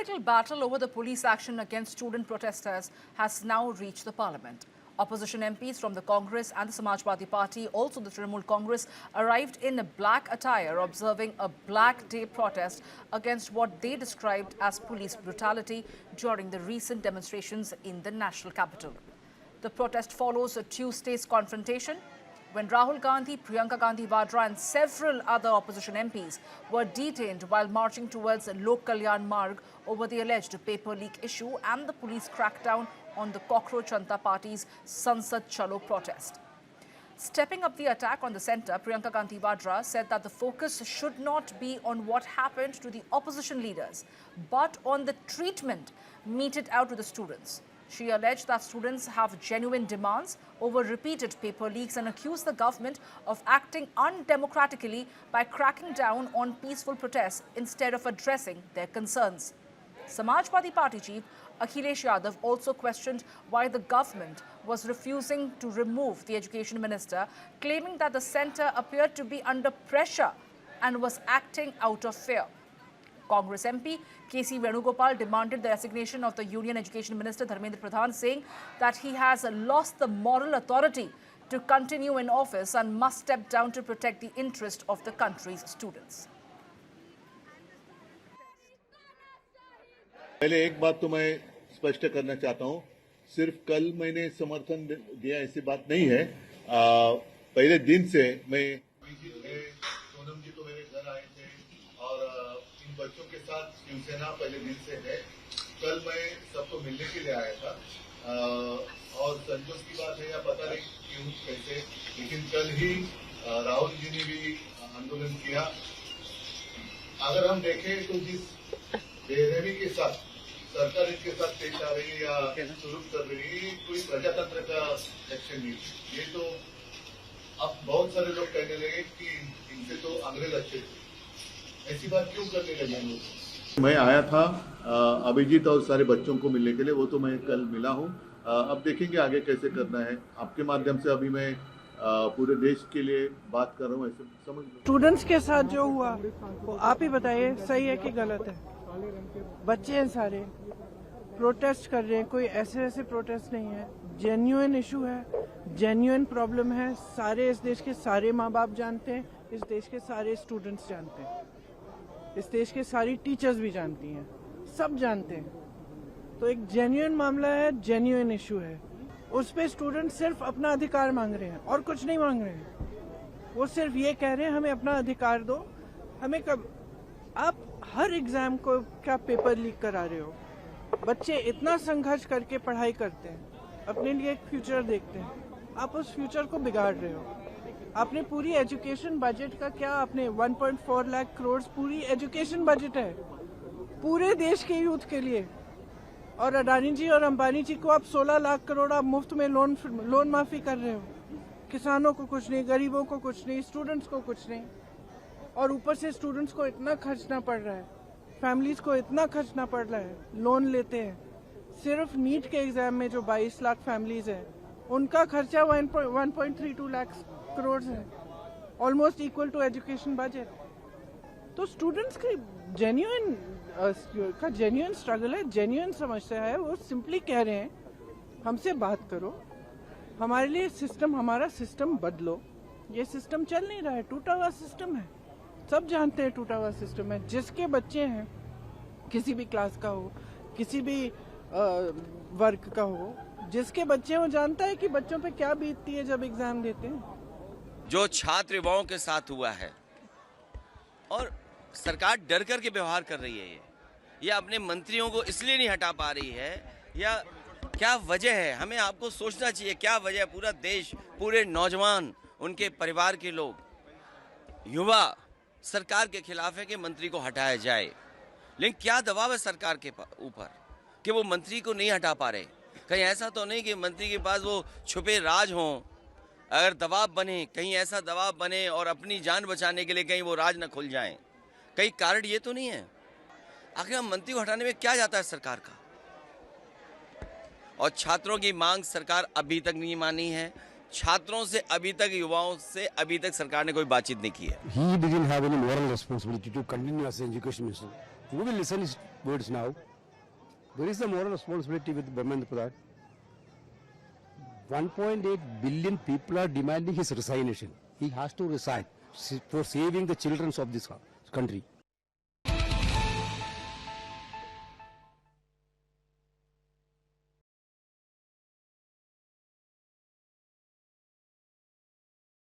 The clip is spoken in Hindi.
political battle over the police action against student protesters has now reached the parliament. Opposition MPs from the Congress and the Samajwadi Party, also the Trinamool Congress, arrived in black attire observing a Black Day protest against what they described as police brutality during the recent demonstrations in the national capital. The protest follows a Tuesday's confrontation when Rahul Gandhi, Priyanka Gandhi Vadra and several other opposition MPs were detained while marching towards Lok Kalyan Marg over the alleged paper leak issue and the police crackdown on the Cockroach Janata Party's Sansad Chalo protest. Stepping up the attack on the centre, Priyanka Gandhi Vadra said that the focus should not be on what happened to the opposition leaders, but on the treatment meted out to the students. She alleged that students have genuine demands over repeated paper leaks and accused the government of acting undemocratically by cracking down on peaceful protests instead of addressing their concerns. Samajwadi Party chief Akhilesh Yadav also questioned why the government was refusing to remove the education minister, claiming that the centre appeared to be under pressure and was acting out of fear. Congress MP K.C. Venugopal demanded the resignation of the Union Education Minister Dharmendra Pradhan, saying that he has lost the moral authority to continue in office and must step down to protect the interest of the country's students. पहले एक बात तो मैं स्पष्ट करना चाहता हूं, सिर्फ कल मैंने समर्थन दिया ऐसी बात नहीं है। पहले दिन से मैं सोनम जी तो मेरे घर आए थे और इन बच्चों के साथ शिवसेना पहले दिन से है। कल मैं सबको मिलने के लिए आया था और संतोष की बात है या पता नहीं क्यों कैसे, लेकिन कल ही राहुल जी ने भी आंदोलन किया। अगर हम देखें तो जिस बेरहमी के साथ सरकार इसके साथ पेश आ रही है या शुरू कर रही है, कोई प्रजातंत्र का एक्शन नहीं। ये तो अब बहुत सारे लोग कहने लगे कि इनसे तो अंग्रेज अच्छे थे, ऐसी बात क्यों करने लगे लोग। मैं आया था अभिजीत और सारे बच्चों को मिलने के लिए, वो तो मैं कल मिला हूँ। अब देखेंगे आगे कैसे करना है। आपके माध्यम से अभी मैं पूरे देश के लिए बात कर रहा हूँ, ऐसे समझ लो। स्टूडेंट्स के साथ जो हुआ वो आप ही बताइए, सही है कि गलत है? बच्चे हैं सारे, प्रोटेस्ट कर रहे हैं, कोई ऐसे प्रोटेस्ट नहीं है, जेन्युइन इशू है, जेन्युइन प्रॉब्लम है। सारे इस देश के सारे माँ बाप जानते हैं, इस देश के सारे स्टूडेंट्स जानते हैं, इस देश के सारी टीचर्स भी जानती हैं, सब जानते हैं। तो एक जेन्युइन मामला है, जेन्युइन इशू है, उस पे स्टूडेंट सिर्फ अपना अधिकार मांग रहे हैं और कुछ नहीं मांग रहे हैं। वो सिर्फ ये कह रहे हैं हमें अपना अधिकार दो। हमें कब आप हर एग्जाम को क्या पेपर लीक करा रहे हो? बच्चे इतना संघर्ष करके पढ़ाई करते हैं, अपने लिए एक फ्यूचर देखते हैं, आप उस फ्यूचर को बिगाड़ रहे हो। आपने पूरी एजुकेशन बजट का क्या, आपने 1.4 लाख करोड़ पूरी एजुकेशन बजट है पूरे देश के यूथ के लिए, और अडानी जी और अंबानी जी को आप 16 लाख करोड़ आप मुफ्त में लोन माफी कर रहे हो। किसानों को कुछ नहीं, गरीबों को कुछ नहीं, स्टूडेंट्स को कुछ नहीं, और ऊपर से स्टूडेंट्स को इतना खर्चना पड़ रहा है, फैमिलीज को इतना खर्चना पड़ रहा है, लोन लेते हैं। सिर्फ नीट के एग्जाम में जो 22 लाख फैमिलीज है, उनका खर्चा 1.32 लाख करोड़ है, almost equal to education budget. तो स्टूडेंट्स की जेन्युइन स्ट्रगल है, जेन्युइन समस्या है। वो सिंपली कह रहे हैं हमसे बात करो, हमारे लिए सिस्टम, हमारा सिस्टम बदलो। ये सिस्टम चल नहीं रहा है, टूटा हुआ सिस्टम है, सब जानते हैं टूटा हुआ सिस्टम है। जिसके बच्चे हैं, किसी भी क्लास का हो, किसी भी वर्ग का हो, जिसके बच्चे हो जानता है कि बच्चों पे क्या बीतती है जब एग्जाम देते हैं। जो छात्र युवाओं के साथ हुआ है और सरकार डर कर के व्यवहार कर रही है, ये अपने मंत्रियों को इसलिए नहीं हटा पा रही है, या क्या वजह है? हमें आपको सोचना चाहिए क्या वजह है। पूरा देश, पूरे नौजवान, उनके परिवार के लोग, युवा सरकार के खिलाफ है कि मंत्री को हटाया जाए, लेकिन क्या दबाव है सरकार के ऊपर कि वो मंत्री को नहीं हटा पा रहे? कहीं ऐसा तो नहीं कि मंत्री के पास वो छुपे राज हों? अगर दबाव बने, कहीं ऐसा दबाव बने और अपनी जान बचाने के लिए कहीं वो राज न खुल जाएं, कहीं कारण ये तो नहीं है? आखिर हम मंत्री को हटाने में क्या जाता है सरकार का? और छात्रों की मांग सरकार अभी तक नहीं मानी है। छात्रों से अभी तक, युवाओं से अभी तक सरकार ने कोई बातचीत नहीं की है। He didn't have any moral responsibility to continue as an education minister. We will listen his words now. Where is the moral responsibility with Brahmendra Pradhan? 1.8 billion people are demanding his resignation. He has to resign for saving the children of this country.